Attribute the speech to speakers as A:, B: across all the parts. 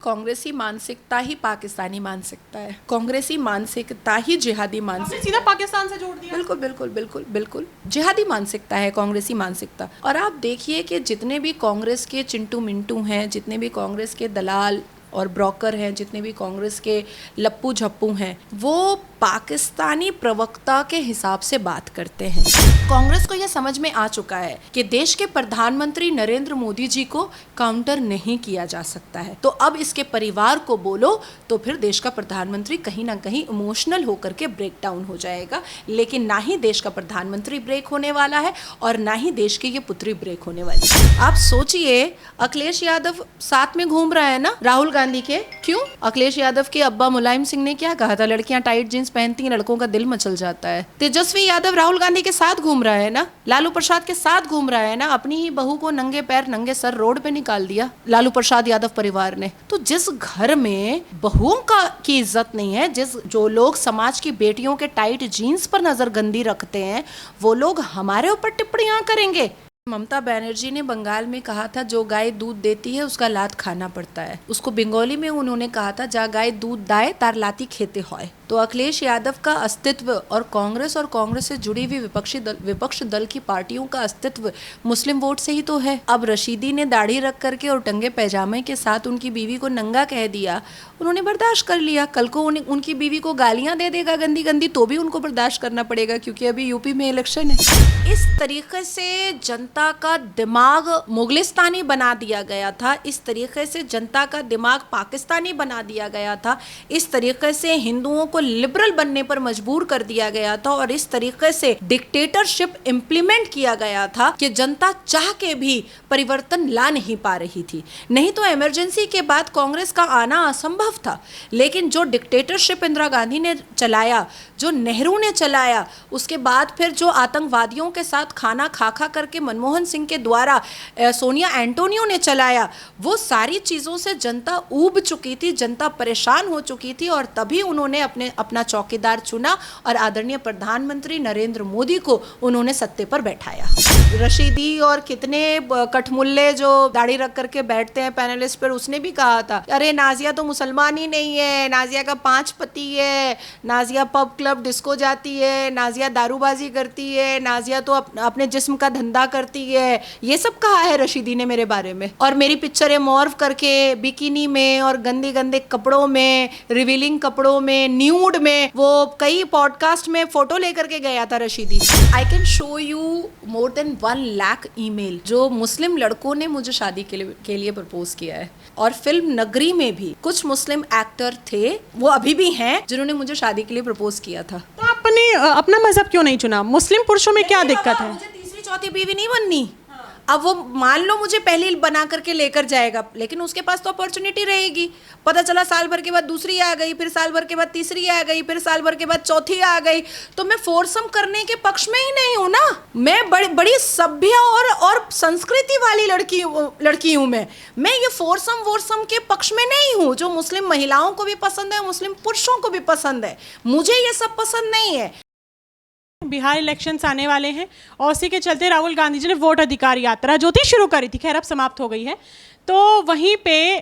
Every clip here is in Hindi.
A: कांग्रेसी मानसिकता ही पाकिस्तानी मानसिकता है, कांग्रेसी मानसिकता ही जिहादी मानसिकता।
B: सीधा पाकिस्तान से जोड़ दिया।
A: बिल्कुल बिल्कुल बिल्कुल बिल्कुल जिहादी मानसिकता है कांग्रेसी मानसिकता। और आप देखिए कि जितने भी कांग्रेस के चिंटू मिंटू हैं, जितने भी कांग्रेस के दलाल और ब्रोकर हैं, जितने भी कांग्रेस के लप्पू झप्पू हैं, वो पाकिस्तानी प्रवक्ता के हिसाब से बात करते हैं। कांग्रेस को यह समझ में आ चुका है कि देश के प्रधानमंत्री नरेंद्र मोदी जी को काउंटर नहीं किया जा सकता है, तो अब इसके परिवार को बोलो तो फिर देश का प्रधानमंत्री कहीं ना कहीं इमोशनल होकर के ब्रेक डाउन हो जाएगा। लेकिन ना ही देश का प्रधानमंत्री ब्रेक होने वाला है और ना ही देश की ये पुत्री ब्रेक होने वाली है। आप सोचिए, अखिलेश यादव साथ में घूम रहा है ना राहुल गांधी के। क्यों? अखिलेश यादव के अब्बा मुलायम सिंह ने क्या कहा था, लड़कियां टाइट जींस पहनती हैं, लड़कों का दिल मचल जाता है। तेजस्वी यादव राहुल गांधी के साथ घूम रहा है ना, लालू प्रसाद के साथ घूम रहा है ना, अपनी ही बहू को नंगे पैर नंगे सर रोड पे निकाल दिया लालू प्रसाद यादव परिवार ने। तो जिस घर में बहुओं की इज्जत नहीं है, जो लोग समाज की बेटियों के टाइट जीन्स पर नजर गंदी रखते हैं, वो लोग हमारे ऊपर टिप्पणियां करेंगे। ममता बनर्जी ने बंगाल में कहा था, जो गाय दूध देती है उसका लात खाना पड़ता है। उसको बंगाली में उन्होंने कहा था, जा गाय दूध दाए तार लाती खेते होय। तो अखिलेश यादव का अस्तित्व और कांग्रेस से जुड़ी हुई विपक्ष दल की पार्टियों का अस्तित्व मुस्लिम वोट से ही तो है। अब रशीदी ने दाढ़ी रख करके और टंगे पैजामे के साथ उनकी बीवी को नंगा कह दिया, उन्होंने बर्दाश्त कर लिया। कल को उनकी बीवी को गालियां दे देगा गंदी गंदी, तो भी उनको बर्दाश्त करना पड़ेगा, क्योंकि अभी यूपी में इलेक्शन है। इस तरीके से जनता का दिमाग मुगलिस्तानी बना दिया गया था, इस तरीके से जनता का दिमाग पाकिस्तानी बना दिया गया था, इस तरीके से हिंदुओं को लिबरल बनने पर मजबूर कर दिया गया था, और इस तरीके से डिक्टेटरशिप इंप्लीमेंट किया गया था कि जनता चाह के भी परिवर्तन ला नहीं पा रही थी। नहीं तो इमरजेंसी के बाद कांग्रेस का आना असंभव था। लेकिन जो डिक्टेटरशिप इंदिरा गांधी ने चलाया, जो नेहरू ने चलाया, उसके बाद फिर जो आतंकवादियों के साथ खाना खा खा करके मनमोहन सिंह के द्वारा सोनिया एंटोनियो ने चलाया, वो सारी चीज़ों से जनता ऊब चुकी थी, जनता परेशान हो चुकी थी, और तभी उन्होंने अपना चौकीदार चुना और आदरणीय प्रधानमंत्री नरेंद्र मोदी को उन्होंने सत्ते पर बैठाया। रशीदी और कितने कठमुल्ले जो दाढ़ी रख करके बैठते हैं पैनलिस्ट पर, उसने भी कहा था, अरे नाजिया तो मुसलमान ही नहीं है, नाजिया का 5 पति है, नाजिया पब क्लब डिस्को जाती है, नाजिया दारूबाजी करती है, नाजिया तो अपने जिस्म का धंधा करती है। ये सब कहा है रशीदी ने मेरे बारे में, और मेरी पिक्चरें मॉर्फ करके बिकिनी में और गंदे गंदे कपड़ों में, रिवीलिंग कपड़ों में, न्यूड में, वो कई पॉडकास्ट में फोटो लेकर के गया था रशीदी। आई can show you more than 1 lakh email जो मुस्लिम लड़कों ने मुझे शादी के लिए प्रपोज किया है। और फिल्म नगरी में भी कुछ मुस्लिम एक्टर थे, वो अभी भी हैं, जिन्होंने मुझे शादी के लिए प्रपोज किया था।
B: तो आपने अपना मजहब क्यों नहीं चुना? मुस्लिम पुरुषों में क्या दिक्कत है?
A: मुझे तीसरी चौथी बीवी नहीं बननी। अब वो मान लो मुझे पहली बना करके लेकर जाएगा, लेकिन उसके पास तो अपॉर्चुनिटी रहेगी। पता चला साल भर के बाद दूसरी आ गई, फिर साल भर के बाद तीसरी आ गई, फिर साल भर के बाद चौथी आ गई, तो मैं फोर्सम करने के पक्ष में ही नहीं हूँ ना। मैं बड़ी सभ्य और संस्कृति वाली लड़की हूँ। मैं ये फोर्सम के पक्ष में नहीं हूँ। जो मुस्लिम महिलाओं को भी पसंद है, मुस्लिम पुरुषों को भी पसंद है, मुझे ये सब पसंद नहीं है।
B: बिहार इलेक्शंस आने वाले हैं और उसी के चलते राहुल गांधी जी ने वोट अधिकार यात्रा जो थी शुरू करी थी, खैर अब समाप्त हो गई है। तो वहीं पे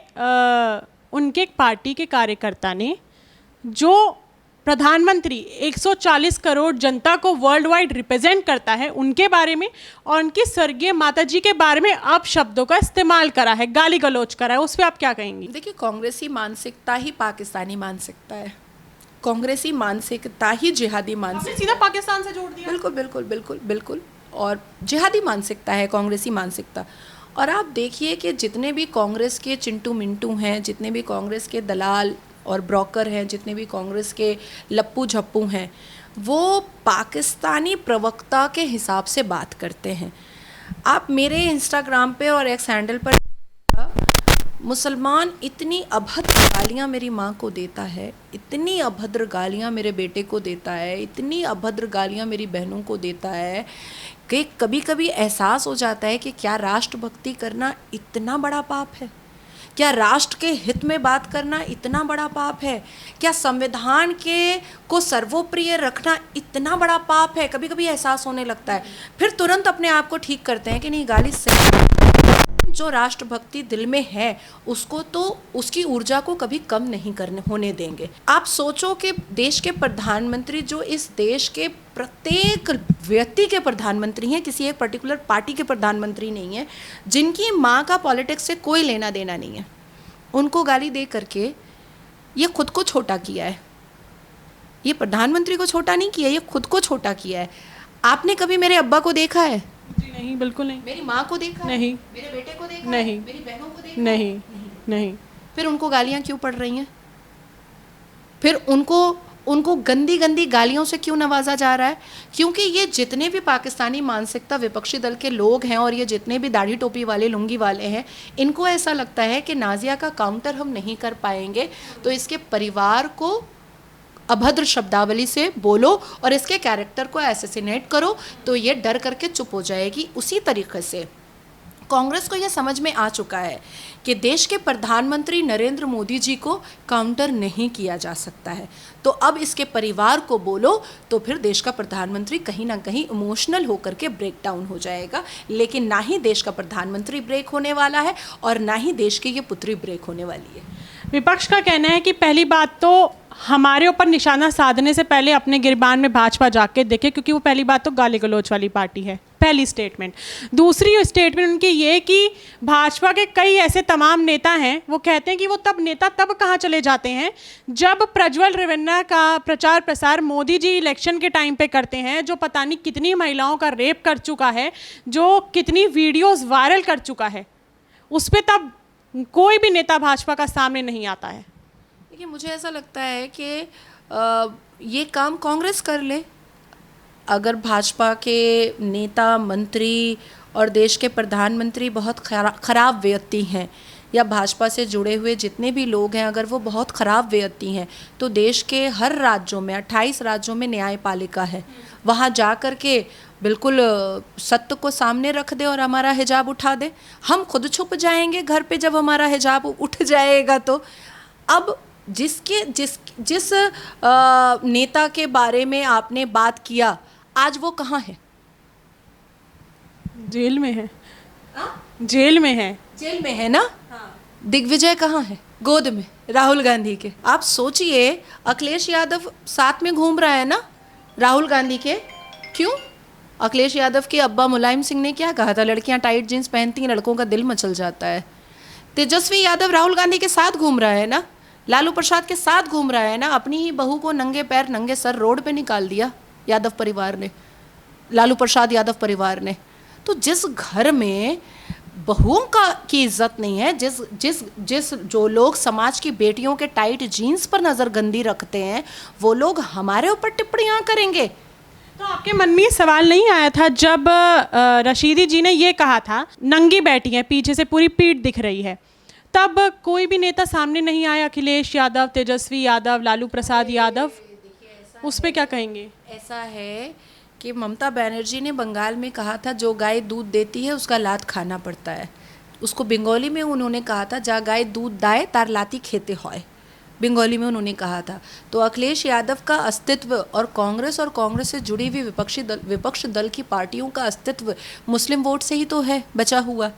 B: उनके एक पार्टी के कार्यकर्ता ने, जो प्रधानमंत्री 140 करोड़ जनता को वर्ल्ड वाइड रिप्रेजेंट करता है, उनके बारे में और उनकी स्वर्गीय माता जी के बारे में आप शब्दों का इस्तेमाल करा है, गाली गलौज करा है, उस पर आप क्या कहेंगी?
A: देखिए, कांग्रेसी मानसिकता ही पाकिस्तानी मानसिकता है, कांग्रेसी मानसिकता ही जिहादी मानसिकता।
B: सीधा पाकिस्तान से जोड़ दिया।
A: बिल्कुल बिल्कुल बिल्कुल बिल्कुल और जिहादी मानसिकता है कांग्रेसी मानसिकता। और आप देखिए कि जितने भी कांग्रेस के चिंटू मिंटू हैं, जितने भी कांग्रेस के दलाल और ब्रोकर हैं, जितने भी कांग्रेस के लप्पू झप्पू हैं, वो पाकिस्तानी प्रवक्ता के हिसाब से बात करते हैं। आप मेरे इंस्टाग्राम पे और एक्स हैंडल पर, मुसलमान इतनी अभद्र गालियाँ मेरी माँ को देता है, इतनी अभद्र गालियाँ मेरे बेटे को देता है, इतनी अभद्र गालियाँ मेरी बहनों को देता है कि कभी कभी एहसास हो जाता है कि क्या राष्ट्रभक्ति करना इतना बड़ा पाप है? क्या राष्ट्र के हित में बात करना इतना बड़ा पाप है? क्या संविधान को सर्वोप्रिय रखना इतना बड़ा पाप है? कभी कभी एहसास होने लगता है, फिर तुरंत अपने आप को ठीक करते हैं कि नहीं, गाली सही जो राष्ट्रभक्ति दिल में है उसको तो उसकी ऊर्जा को कभी कम नहीं करने होने देंगे। आप सोचो कि देश के प्रधानमंत्री जो इस देश के प्रत्येक व्यक्ति के प्रधानमंत्री हैं, किसी एक पर्टिकुलर पार्टी के प्रधानमंत्री नहीं है, जिनकी माँ का पॉलिटिक्स से कोई लेना देना नहीं है, उनको गाली दे करके ये खुद को छोटा किया है। ये प्रधानमंत्री को छोटा नहीं किया, ये खुद को छोटा किया है। आपने कभी मेरे अब्बा को देखा है?
B: जी नहीं, बिल्कुल नहीं।
A: मेरी माँ को देखा
B: नहीं।
A: है? मेरे बेटे को देखा
B: नहीं।
A: है? मेरी बहनों को देखा
B: नहीं
A: है?
B: नहीं।
A: फिर उनको गालियाँ क्यों पड़ रही हैं? फिर उनको गंदी गंदी गालियों से क्यों नवाजा जा रहा है? क्योंकि ये जितने भी पाकिस्तानी मानसिकता विपक्षी दल के लोग हैं और ये जितने भी दाढ़ी टोपी वाले लुंगी वाले हैं, इनको ऐसा लगता है कि नाजिया का काउंटर हम नहीं कर पाएंगे, तो इसके परिवार को अभद्र शब्दावली से बोलो और इसके कैरेक्टर को एसेसिनेट करो, तो ये डर करके चुप हो जाएगी। उसी तरीके से कांग्रेस को यह समझ में आ चुका है कि देश के प्रधानमंत्री नरेंद्र मोदी जी को काउंटर नहीं किया जा सकता है, तो अब इसके परिवार को बोलो, तो फिर देश का प्रधानमंत्री कहीं ना कहीं इमोशनल होकर के ब्रेक डाउन हो जाएगा। लेकिन ना ही देश का प्रधानमंत्री ब्रेक होने वाला है और ना ही देश की ये पुत्री ब्रेक होने वाली है।
B: विपक्ष का कहना है कि पहली बात तो हमारे ऊपर निशाना साधने से पहले अपने गिरबान में भाजपा जाके देखे, क्योंकि वो पहली बात तो गाली गलौज वाली पार्टी है, पहली स्टेटमेंट। दूसरी स्टेटमेंट उनकी ये कि भाजपा के कई ऐसे तमाम नेता हैं, वो कहते हैं कि वो नेता तब कहाँ चले जाते हैं जब प्रज्वल रेवन्ना का प्रचार प्रसार मोदी जी इलेक्शन के टाइम पे करते हैं, जो पता नहीं कितनी महिलाओं का रेप कर चुका है, जो कितनी वीडियोस वायरल कर चुका है, उस पर तब कोई भी नेता भाजपा का सामने नहीं आता है।
A: देखिए, मुझे ऐसा लगता है कि ये काम कांग्रेस कर ले। अगर भाजपा के नेता, मंत्री और देश के प्रधानमंत्री बहुत खराब व्यक्ति हैं, या भाजपा से जुड़े हुए जितने भी लोग हैं अगर वो बहुत ख़राब व्यक्ति हैं, तो देश के हर राज्यों में 28 राज्यों में न्यायपालिका है, वहाँ जा कर के बिल्कुल सत्य को सामने रख दे और हमारा हिजाब उठा दे। हम खुद छुप जाएंगे घर पे जब हमारा हिजाब उठ जाएगा। तो अब जिस नेता के बारे में आपने बात किया, आज वो कहाँ है?
B: जेल में है। जेल में है।
A: जेल में है ना? हाँ। दिग्विजय कहाँ है? गोद में राहुल गांधी के। आप सोचिए, अखिलेश यादव साथ में घूम रहा है ना राहुल गांधी के। क्यों? अखिलेश यादव के अब्बा मुलायम सिंह ने क्या कहा था? लड़कियां टाइट जींस पहनती हैं, लड़कों का दिल मचल जाता है। तेजस्वी यादव राहुल गांधी के साथ घूम रहा है ना, लालू प्रसाद के साथ घूम रहा है ना। अपनी ही बहू को नंगे पैर नंगे सर रोड पे निकाल दिया यादव परिवार ने, लालू प्रसाद यादव परिवार ने। तो जिस घर में बहुओं की इज्जत नहीं है, जिस जो लोग समाज की बेटियों के टाइट जीन्स पर नज़र गंदी रखते हैं, वो लोग हमारे ऊपर टिप्पणियां करेंगे।
B: तो आपके मन में ये सवाल नहीं आया था जब रशीदी जी ने ये कहा था नंगी बैठी है, पीछे से पूरी पीठ दिख रही है, तब कोई भी नेता सामने नहीं आया? अखिलेश यादव, तेजस्वी यादव, लालू प्रसाद यादव, उस पर क्या कहेंगे?
A: ऐसा है कि ममता बनर्जी ने बंगाल में कहा था, जो गाय दूध देती है उसका लात खाना पड़ता है। उसको बंगाली में उन्होंने कहा था, जा गाय दूध दाए तार लाती खेते होए, बंगाली में उन्होंने कहा था। तो अखिलेश यादव का अस्तित्व और कांग्रेस से जुड़ी हुई विपक्ष दल की पार्टियों का अस्तित्व मुस्लिम वोट से ही तो है बचा हुआ।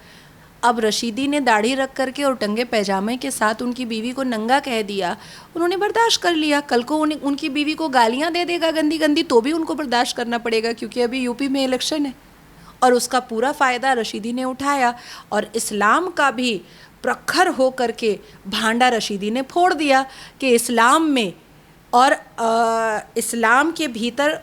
A: अब रशीदी ने दाढ़ी रख करके और टंगे पैजामे के साथ उनकी बीवी को नंगा कह दिया, उन्होंने बर्दाश्त कर लिया। कल को उनकी बीवी को गालियां दे देगा गंदी गंदी, तो भी उनको बर्दाश्त करना पड़ेगा, क्योंकि अभी यूपी में इलेक्शन है। और उसका पूरा फ़ायदा रशीदी ने उठाया और इस्लाम का भी प्रखर हो करके भांडा रशीदी ने फोड़ दिया कि इस्लाम में और इस्लाम के भीतर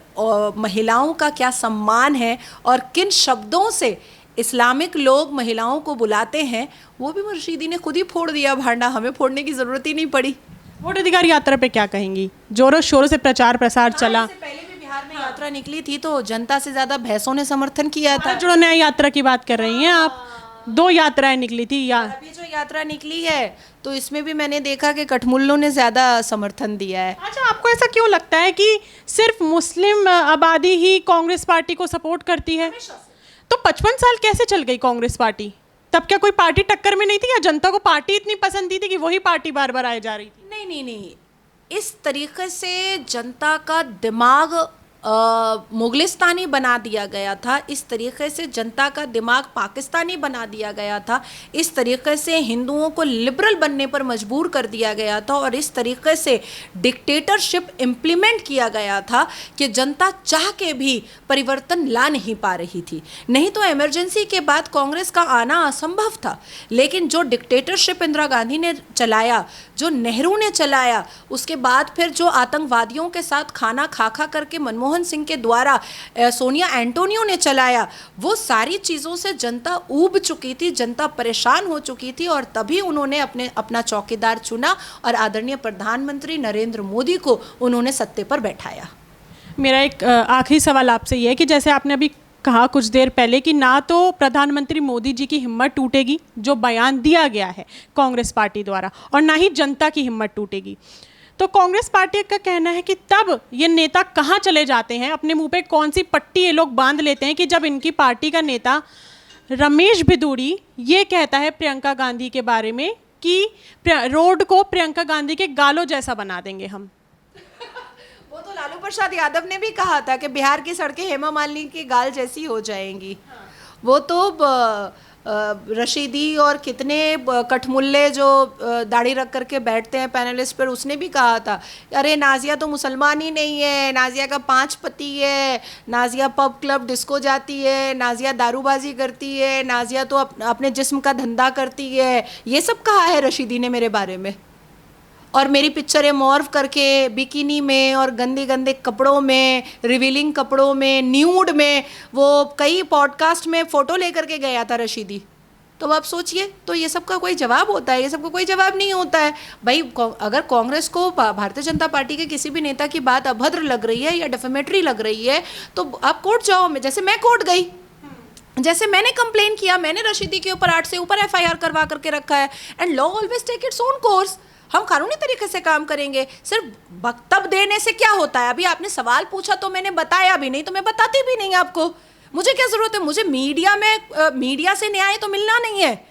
A: महिलाओं का क्या सम्मान है और किन शब्दों से इस्लामिक लोग महिलाओं को बुलाते हैं, वो भी रशीदी ने खुद ही फोड़ दिया भांडा। हमें फोड़ने की ज़रूरत ही नहीं पड़ी।
B: वोट अधिकार यात्रा पे क्या कहेंगी? जोरों शोरों से प्रचार प्रसार चला।
A: इससे पहले भी बिहार में यात्रा निकली थी तो जनता से ज़्यादा भैंसों ने समर्थन किया था।
B: जोड़ो न्याय यात्रा की बात कर रही हैं आप? 2 यात्राएं निकली थी।
A: अभी जो यात्रा निकली है तो इसमें भी मैंने देखा कि कठमुल्लों ने ज़्यादा समर्थन दिया है।
B: अच्छा, आपको ऐसा क्यों लगता है कि सिर्फ मुस्लिम आबादी ही कांग्रेस पार्टी को सपोर्ट करती है? तो 55 साल कैसे चल गई कांग्रेस पार्टी? तब क्या कोई पार्टी टक्कर में नहीं थी, या जनता को पार्टी इतनी पसंद थी कि वही पार्टी बार बार आए जा रही थी?
A: नहीं, इस तरीके से जनता का दिमाग मुगलिस्तानी बना दिया गया था, इस तरीके से जनता का दिमाग पाकिस्तानी बना दिया गया था, इस तरीके से हिंदुओं को लिबरल बनने पर मजबूर कर दिया गया था और इस तरीके से डिक्टेटरशिप इम्प्लीमेंट किया गया था कि जनता चाह के भी परिवर्तन ला नहीं पा रही थी। नहीं तो इमरजेंसी के बाद कांग्रेस का आना असंभव था, लेकिन जो डिक्टेटरशिप इंदिरा गांधी ने चलाया, जो नेहरू ने चलाया, उसके बाद फिर जो आतंकवादियों के साथ खाना खा खा करके मनमोहन सिंह के द्वारा सोनिया एंटोनियो ने चलाया, वो सारी चीज़ों से जनता ऊब चुकी थी, जनता परेशान हो चुकी थी और तभी उन्होंने अपना चौकीदार चुना और आदरणीय प्रधानमंत्री नरेंद्र मोदी को उन्होंने सत्ते पर बैठाया।
B: मेरा एक आखिरी सवाल आपसे ये है कि जैसे आपने अभी कहा कुछ देर पहले कि ना तो प्रधानमंत्री मोदी जी की हिम्मत टूटेगी जो बयान दिया गया है कांग्रेस पार्टी द्वारा, और ना ही जनता की हिम्मत टूटेगी, तो कांग्रेस पार्टी का कहना है कि तब ये नेता कहाँ चले जाते हैं, अपने मुंह पे कौन सी पट्टी ये लोग बांध लेते हैं कि जब इनकी पार्टी का नेता रमेश भिदूड़ी ये कहता है प्रियंका गांधी के बारे में कि रोड को प्रियंका गांधी के गालों जैसा बना देंगे हम।
A: वो तो लालू प्रसाद यादव ने भी कहा था कि बिहार की सड़कें हेमा मालिनी के गाल जैसी हो जाएंगी। वो तो रशीदी और कितने कठमुल्ले जो दाढ़ी रख करके बैठते हैं पैनलिस्ट पर, उसने भी कहा था अरे नाजिया तो मुसलमान ही नहीं है, नाजिया का 5 पति है, नाजिया पब क्लब डिस्को जाती है, नाजिया दारूबाजी करती है, नाजिया तो अपने जिस्म का धंधा करती है। ये सब कहा है रशीदी ने मेरे बारे में, और मेरी पिक्चरें मॉर्फ करके बिकिनी में और गंदे गंदे कपड़ों में, रिवीलिंग कपड़ों में, न्यूड में, वो कई पॉडकास्ट में फ़ोटो लेकर के गया था रशीदी। तो आप सोचिए, तो ये सब का कोई जवाब होता है? ये सब का कोई जवाब नहीं होता है भाई। अगर कांग्रेस को भारतीय जनता पार्टी के किसी भी नेता की बात अभद्र लग रही है या डिफेमेटरी लग रही है तो आप कोर्ट जाओ। जैसे मैं कोर्ट गई, जैसे मैंने कंप्लेन किया, मैंने रशीदी के ऊपर 8 से ऊपर FIR करवा करके रखा है, and law always take its own course. हम कानूनी तरीके से काम करेंगे। सिर्फ वक्तव्य देने से क्या होता है? अभी आपने सवाल पूछा तो मैंने बताया भी नहीं, तो मैं बताती भी नहीं आपको। मुझे क्या जरूरत है? मुझे मीडिया से न्याय तो मिलना नहीं है,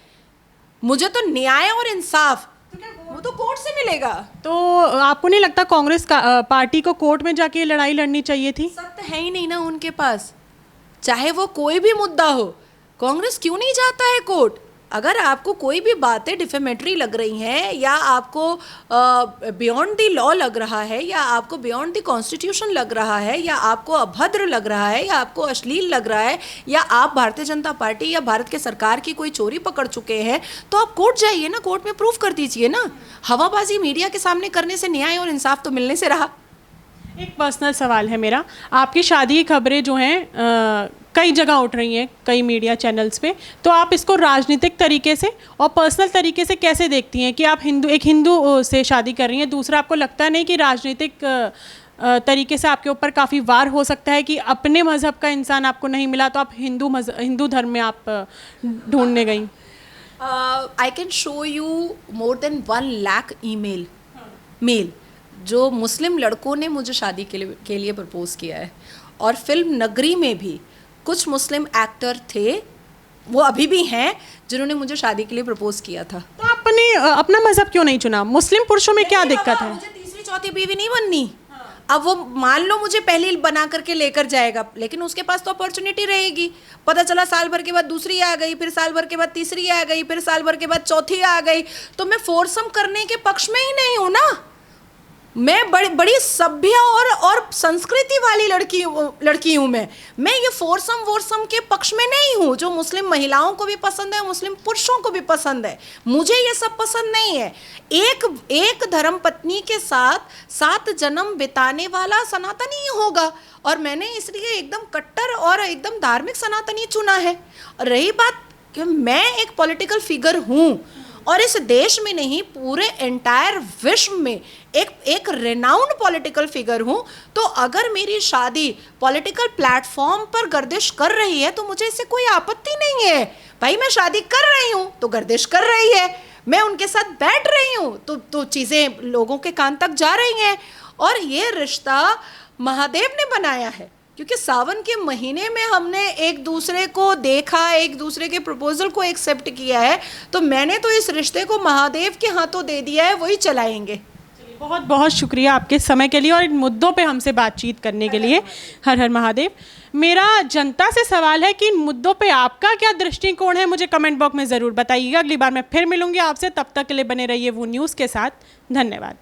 A: मुझे तो न्याय और इंसाफ वो तो कोर्ट से मिलेगा।
B: तो आपको नहीं लगता कांग्रेस पार्टी को कोर्ट में जाके लड़ाई लड़नी चाहिए थी?
A: सत्य है ही नहीं ना उनके पास, चाहे वो कोई भी मुद्दा हो। कांग्रेस क्यों नहीं जाता है कोर्ट? अगर आपको कोई भी बातें डिफेमेटरी लग रही हैं, या आपको बियॉन्ड द लॉ लग रहा है, या आपको बियॉन्ड द कॉन्स्टिट्यूशन लग रहा है, या आपको अभद्र लग रहा है, या आपको अश्लील लग रहा है, या आप भारतीय जनता पार्टी या भारत के सरकार की कोई चोरी पकड़ चुके हैं, तो आप कोर्ट जाइए ना, कोर्ट में प्रूफ कर दीजिए ना। हवाबाजी मीडिया के सामने करने से न्याय और इंसाफ तो मिलने से रहा।
B: एक पर्सनल सवाल है मेरा, आपकी शादी की खबरें जो हैं कई जगह उठ रही हैं, कई मीडिया चैनल्स पे, तो आप इसको राजनीतिक तरीके से और पर्सनल तरीके से कैसे देखती हैं कि आप एक हिंदू से शादी कर रही हैं? दूसरा, आपको लगता नहीं कि राजनीतिक तरीके से आपके ऊपर काफ़ी वार हो सकता है कि अपने मज़हब का इंसान आपको नहीं मिला तो आप हिंदू धर्म में आप ढूंढने गई?
A: I can show you more than 1 lakh male जो मुस्लिम लड़कों ने मुझे शादी के लिए प्रपोज किया है। और फिल्म नगरी में भी कुछ मुस्लिम एक्टर थे, वो अभी भी हैं, जिन्होंने मुझे शादी के लिए प्रपोज किया था।
B: तो आपने अपना मजहब क्यों नहीं चुना? मुस्लिम पुरुषों में क्या दिक्कत है?
A: मुझे तीसरी चौथी बीवी नहीं बननी। अब वो मान लो मुझे पहली बना करके लेकर जाएगा, लेकिन उसके पास तो अपॉर्चुनिटी रहेगी। पता चला साल भर के बाद दूसरी आ गई, फिर साल भर के बाद तीसरी आ गई, फिर साल भर के बाद चौथी आ गई, तो मैं फोर्सम करने के पक्ष में ही नहीं हूँ ना। मैं बड़ी सभ्य और संस्कृति वाली लड़की हूँ। मैं ये फोर्सम के पक्ष में नहीं हूँ। जो मुस्लिम महिलाओं को भी पसंद है, मुस्लिम पुरुषों को भी पसंद है, मुझे ये सब पसंद नहीं है। एक धर्म पत्नी के साथ 7 जन्म बिताने वाला सनातनी होगा, और मैंने इसलिए एकदम कट्टर और एकदम धार्मिक सनातनी चुना है। रही बात कि मैं एक पॉलिटिकल फिगर हूँ, और इस देश में नहीं पूरे एंटायर विश्व में एक रेनाउंड पॉलिटिकल फिगर हूँ। तो अगर मेरी शादी पॉलिटिकल प्लेटफॉर्म पर गर्दिश कर रही है तो मुझे इससे कोई आपत्ति नहीं है। भाई मैं शादी कर रही हूँ तो गर्दिश कर रही है, मैं उनके साथ बैठ रही हूँ तो चीज़ें लोगों के कान तक जा रही हैं। और ये रिश्ता महादेव ने बनाया है, क्योंकि सावन के महीने में हमने एक दूसरे को देखा, एक दूसरे के प्रपोजल को एक्सेप्ट किया है, तो मैंने तो इस रिश्ते को महादेव के हाथों दे दिया है, वही चलाएंगे।
B: बहुत बहुत शुक्रिया आपके समय के लिए और इन मुद्दों पे हमसे बातचीत करने के लिए। हर हर महादेव। मेरा जनता से सवाल है कि इन मुद्दों पे आपका क्या दृष्टिकोण है, मुझे कमेंट बॉक्स में ज़रूर बताइएगा। अगली बार मैं फिर मिलूंगी आपसे, तब तक के लिए बने रहिए वो न्यूज़ के साथ। धन्यवाद।